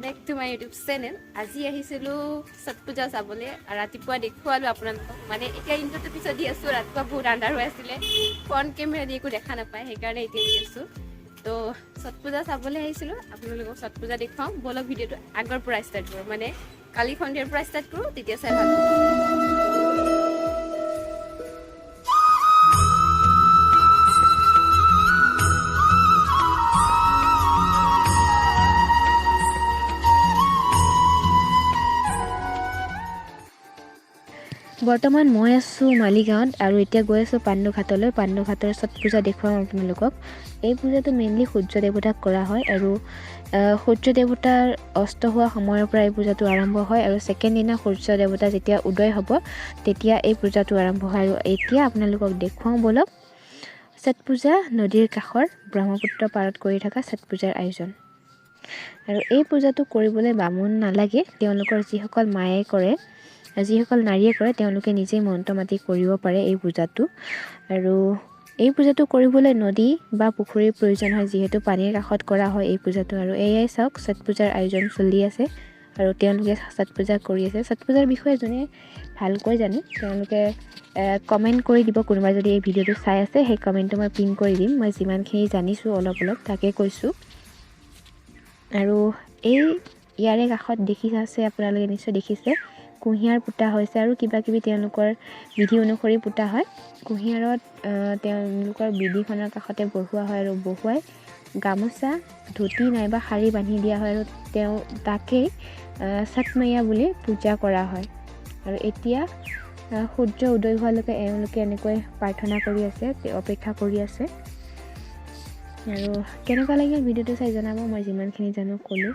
Back to my YouTube channel. আজি আহিছিলোঁ ছট পূজা চাবলৈ। ৰাতিপুৱা দেখুৱালোঁ আপোনালোকক, মানে এতিয়া ইণ্টাৰটো পিছত দি আছোঁ। ৰাতিপুৱা বহুত আন্ধাৰ হৈ আছিলে, ফ্ৰণ্ট কেমেৰা দি একো দেখা নাপায়, সেইকাৰণে এতিয়া দি আছোঁ। তো ছট পূজা চাবলৈ আহিছিলোঁ, আপোনালোকক ছট পূজা দেখুৱাওঁ। বলক ভিডিঅ'টো আগৰ পৰা ষ্টাৰ্ট কৰোঁ, মানে কালি সন্ধিয়াৰ পৰা ষ্টাৰ্ট কৰোঁ, তেতিয়া চাই ভাল পাব। বৰ্তমান মই আছোঁ মালিগাঁৱত আৰু এতিয়া গৈ আছোঁ পাণ্ডুঘাটলৈ। পাণ্ডুঘাটৰ ছট পূজা দেখুৱাম আপোনালোকক। এই পূজাটো মেইনলি সূৰ্য দেৱতাক কৰা হয় আৰু সূৰ্য দেৱতাৰ অস্ত হোৱা সময়ৰ পৰা এই পূজাটো আৰম্ভ হয় আৰু ছেকেণ্ড দিনা সূৰ্য দেৱতা যেতিয়া উদয় হ'ব তেতিয়া এই পূজাটো আৰম্ভ হয়। আৰু এতিয়া আপোনালোকক দেখুৱাওঁ বলক, ছট পূজা নদীৰ কাষৰ ব্ৰহ্মপুত্ৰ পাৰত কৰি থকা ছট পূজাৰ আয়োজন। আৰু এই পূজাটো কৰিবলৈ বামুণ নালাগে, তেওঁলোকৰ যিসকল মায়ে কৰে, যিসকল নাৰীয়ে কৰে, তেওঁলোকে নিজেই মন্ত্ৰ মাতি কৰিব পাৰে এই পূজাটো। আৰু এই পূজাটো কৰিবলৈ নদী বা পুখুৰীৰ প্ৰয়োজন হয়, যিহেতু পানীৰ কাষত কৰা হয় এই পূজাটো। আৰু এয়াই চাওক, ছট পূজাৰ আয়োজন চলি আছে আৰু তেওঁলোকে ছট পূজা কৰি আছে। ছট পূজাৰ বিষয়ে যোনে ভালকৈ জানে তেওঁলোকে কমেণ্ট কৰি দিব। কোনোবাই যদি এই ভিডিঅ'টো চাই আছে, সেই কমেণ্টটো মই পিন কৰি দিম। মই যিমানখিনি জানিছোঁ অলপ তাকে কৈছোঁ। আৰু ইয়াৰে কাষত দেখি আছে, আপোনালোকে নিশ্চয় দেখিছে, কুঁহিয়াৰ পোতা হৈছে আৰু কিবা কিবি তেওঁলোকৰ বিধি অনুসৰি পোতা হয়। কুঁহিয়াৰত তেওঁলোকৰ বিধিখনৰ কাষতে বহোৱা হয় আৰু বহুৱাই গামোচা, ধুতি নাইবা শাৰী বান্ধি দিয়া হয় আৰু তাকেই ছট মাইয়া বুলি পূজা কৰা হয়। আৰু এতিয়া সূৰ্য উদয় হোৱালৈকে এওঁলোকে এনেকৈ প্ৰাৰ্থনা কৰি আছে, অপেক্ষা কৰি আছে। আৰু কেনেকুৱা লাগিল ভিডিঅ'টো চাই জনাব, মই যিমানখিনি জানো ক'লোঁ।